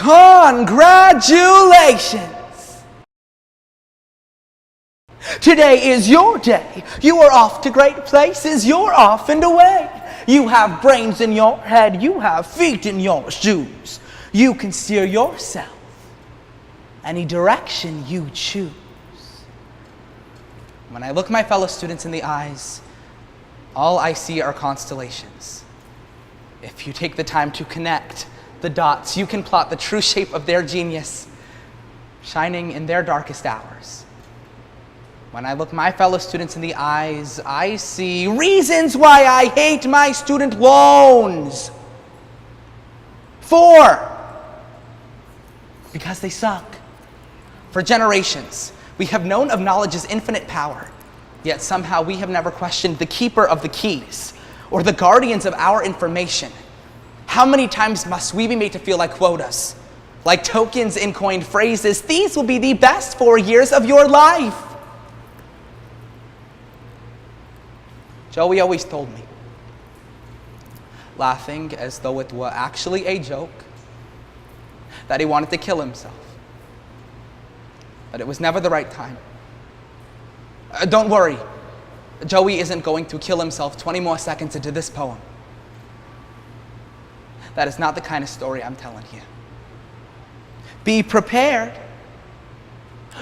Congratulations! Today is your day. You are off to great places. You're off and away. You have brains in your head. You have feet in your shoes. You can steer yourself any direction you choose. When I look my fellow students in the eyes, all I see are constellations. If you take the time to connect the dots, you can plot the true shape of their genius, shining in their darkest hours. When I look my fellow students in the eyes, I see reasons why I hate my student loans. 4, because they suck. For generations, we have known of knowledge's infinite power, yet somehow we have never questioned the keeper of the keys or the guardians of our information. How many times must we be made to feel like quotas, like tokens in coined phrases? These will be the best 4 years of your life. Joey always told me, laughing as though it were actually a joke, that he wanted to kill himself. But it was never the right time. Don't worry, Joey isn't going to kill himself 20 more seconds into this poem. That is not the kind of story I'm telling here. Be prepared.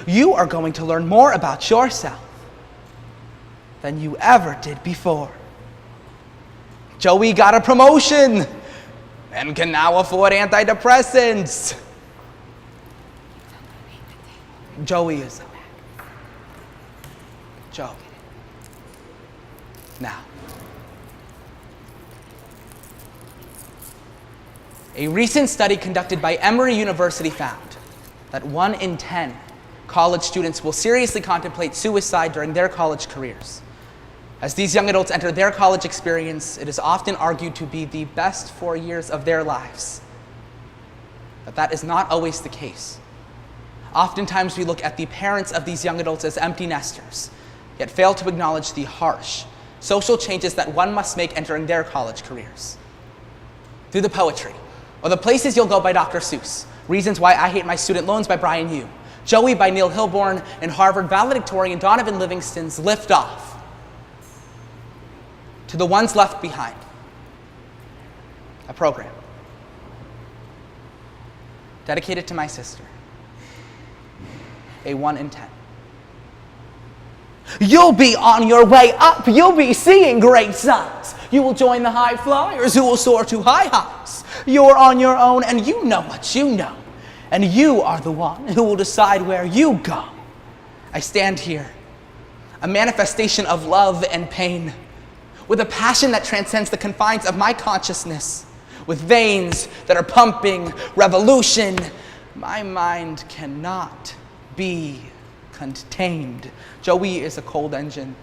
You are going to learn more about yourself than you ever did before. Joey got a promotion and can now afford antidepressants. Joey is Joey. Now, a recent study conducted by Emory University found that 1 in 10 college students will seriously contemplate suicide during their college careers. As these young adults enter their college experience, it is often argued to be the best 4 years of their lives. But that is not always the case. Oftentimes we look at the parents of these young adults as empty nesters, yet fail to acknowledge the harsh social changes that one must make entering their college careers. Through the poetry, or The Places You'll Go by Dr. Seuss, Reasons Why I Hate My Student Loans by Brian Yu, Joey by Neil Hilborn, and Harvard valedictorian Donavan Livingston's Lift Off, to the ones left behind, a program dedicated to my sister, a 1 in 10. You'll be on your way up. You'll be seeing great sights. You will join the high flyers who will soar to high heights. You're on your own and you know what you know. And you are the one who will decide where you go. I stand here, a manifestation of love and pain, with a passion that transcends the confines of my consciousness, with veins that are pumping revolution. My mind cannot be contained. Joey is a cold engine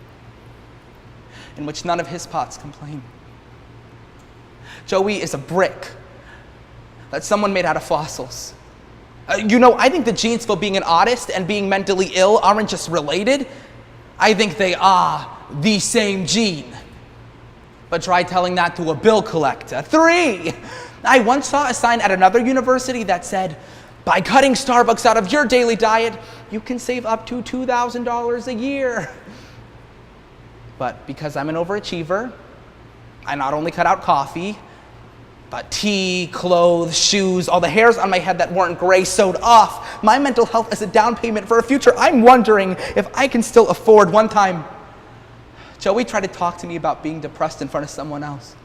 in which none of his pots complain. Joey is a brick that someone made out of fossils. I think the genes for being an artist and being mentally ill aren't just related. I think they are the same gene. But try telling that to a bill collector. 3, I once saw a sign at another university that said, by cutting Starbucks out of your daily diet, you can save up to $2,000 a year. But because I'm an overachiever, I not only cut out coffee, but tea, clothes, shoes, all the hairs on my head that weren't gray sewed off. My mental health is a down payment for a future I'm wondering if I can still afford. One time, Joey tried to talk to me about being depressed in front of someone else.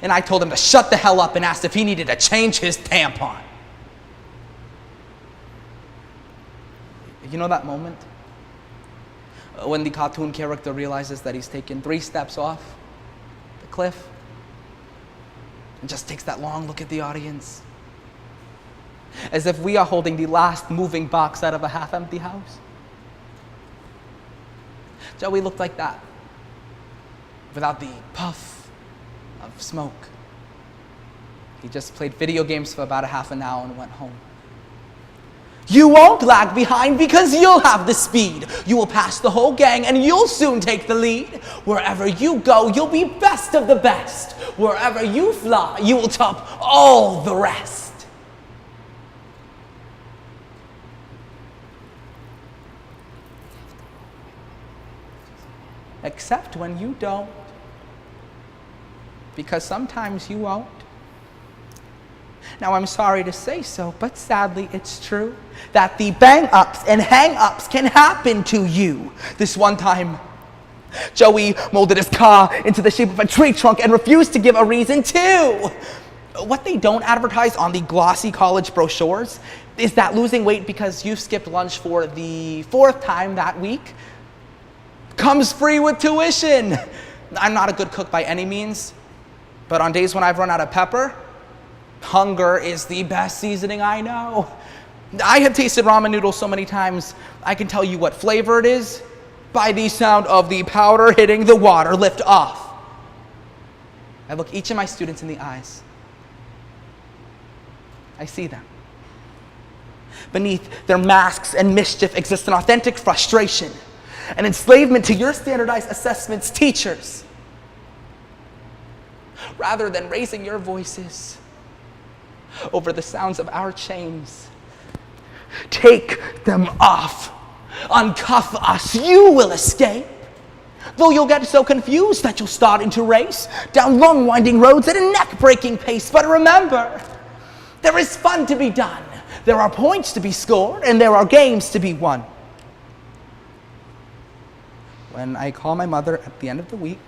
And I told him to shut the hell up and asked if he needed to change his tampon. You know that moment? When the cartoon character realizes that he's taken 3 steps off the cliff and just takes that long look at the audience, as if we are holding the last moving box out of a half-empty house. Joey looked like that, without the puff of smoke. He just played video games for about a half an hour and went home. You won't lag behind because you'll have the speed. You will pass the whole gang and you'll soon take the lead. Wherever you go, you'll be best of the best. Wherever you fly, you will top all the rest. except when you don't. Because sometimes you won't. Now, I'm sorry to say so, but sadly it's true that the bang-ups and hang-ups can happen to you. This one time, Joey molded his car into the shape of a tree trunk and refused to give a reason too. What they don't advertise on the glossy college brochures is that losing weight because you skipped lunch for the 4th time that week comes free with tuition. I'm not a good cook by any means, but on days when I've run out of pepper, hunger is the best seasoning I know. I have tasted ramen noodles so many times, I can tell you what flavor it is by the sound of the powder hitting the water lift off. I look each of my students in the eyes. I see them. Beneath their masks and mischief exists an authentic frustration, an enslavement to your standardized assessments, teachers. Rather than raising your voices over the sounds of our chains, take them off. Uncuff us, you will escape. Though you'll get so confused that you'll start into race down long winding roads at a neck-breaking pace. But remember, there is fun to be done. There are points to be scored, and there are games to be won. When I call my mother at the end of the week,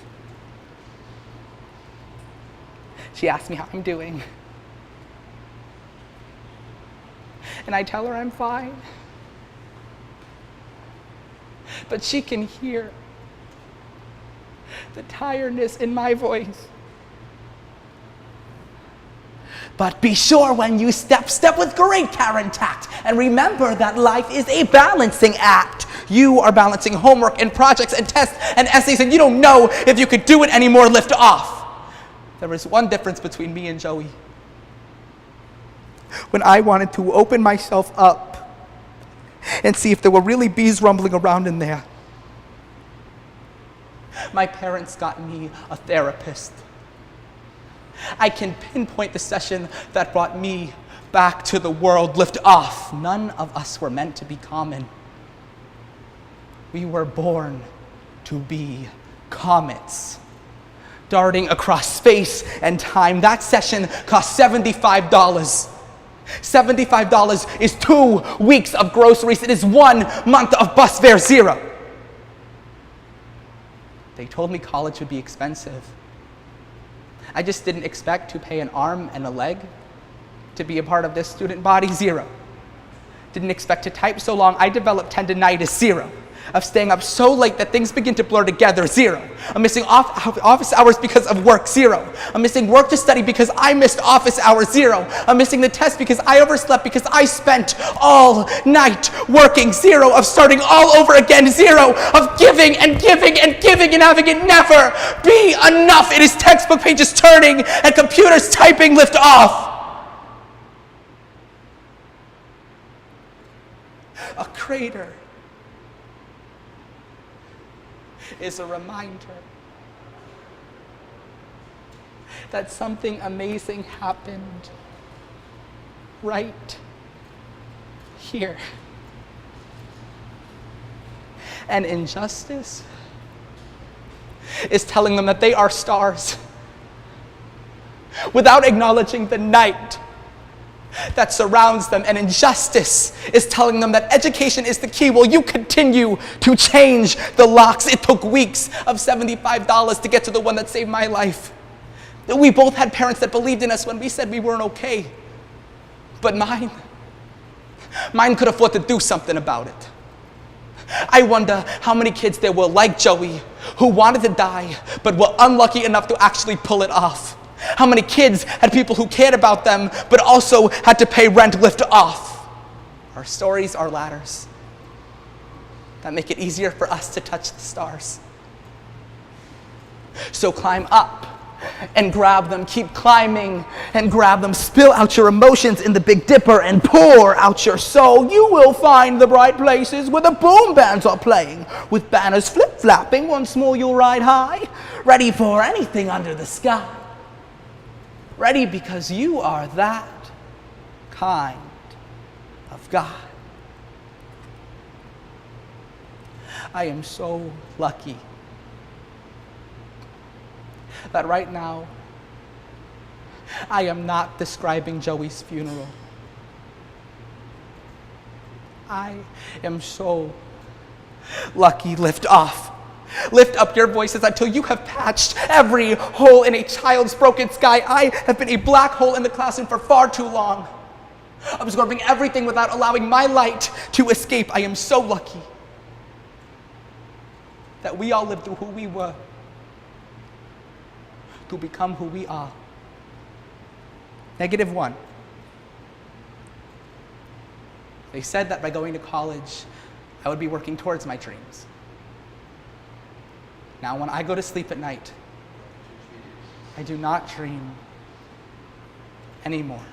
she asks me how I'm doing. And I tell her I'm fine. But she can hear the tiredness in my voice. But be sure when you step with great care and tact. And remember that life is a balancing act. You are balancing homework and projects and tests and essays, and you don't know if you could do it anymore. Lift off. There is one difference between me and Joey. When I wanted to open myself up and see if there were really bees rumbling around in there, my parents got me a therapist. I can pinpoint the session that brought me back to the world. Lift off. None of us were meant to be common. We were born to be comets, darting across space and time. That session cost $75. $75 is 2 weeks of groceries. It is 1 month of bus fare, $0. They told me college would be expensive. I just didn't expect to pay an arm and a leg to be a part of this student body, $0. Didn't expect to type so long I developed tendinitis, $0. Of staying up so late that things begin to blur together, $0. I'm missing office hours because of work, $0. I'm missing work to study because I missed office hours, $0. I'm missing the test because I overslept because I spent all night working, $0. Of starting all over again, $0. Of giving and giving and giving and having it never be enough. It is textbook pages turning and computers typing. Lift off. A crater is a reminder that something amazing happened right here. And injustice is telling them that they are stars without acknowledging the night that surrounds them, and injustice is telling them that education is the key. Will you continue to change the locks? It took weeks of $75 to get to the one that saved my life. We both had parents that believed in us when we said we weren't okay. But mine could afford to do something about it. I wonder how many kids there were like Joey who wanted to die but were unlucky enough to actually pull it off. How many kids had people who cared about them but also had to pay rent. Lift off. Our stories are ladders that make it easier for us to touch the stars. So climb up and grab them. Keep climbing and grab them. Spill out your emotions in the Big Dipper and pour out your soul. You will find the bright places where the boom bands are playing, with banners flip-flapping. Once more you'll ride high, ready for anything under the sky. Ready because you are that kind of God. I am so lucky that right now, I am not describing Joey's funeral. I am so lucky. Lift off. Lift up your voices until you have patched every hole in a child's broken sky. I have been a black hole in the classroom for far too long, absorbing everything without allowing my light to escape. I am so lucky that we all lived through who we were to become who we are. -1. They said that by going to college, I would be working towards my dreams. Now, when I go to sleep at night, I do not dream anymore.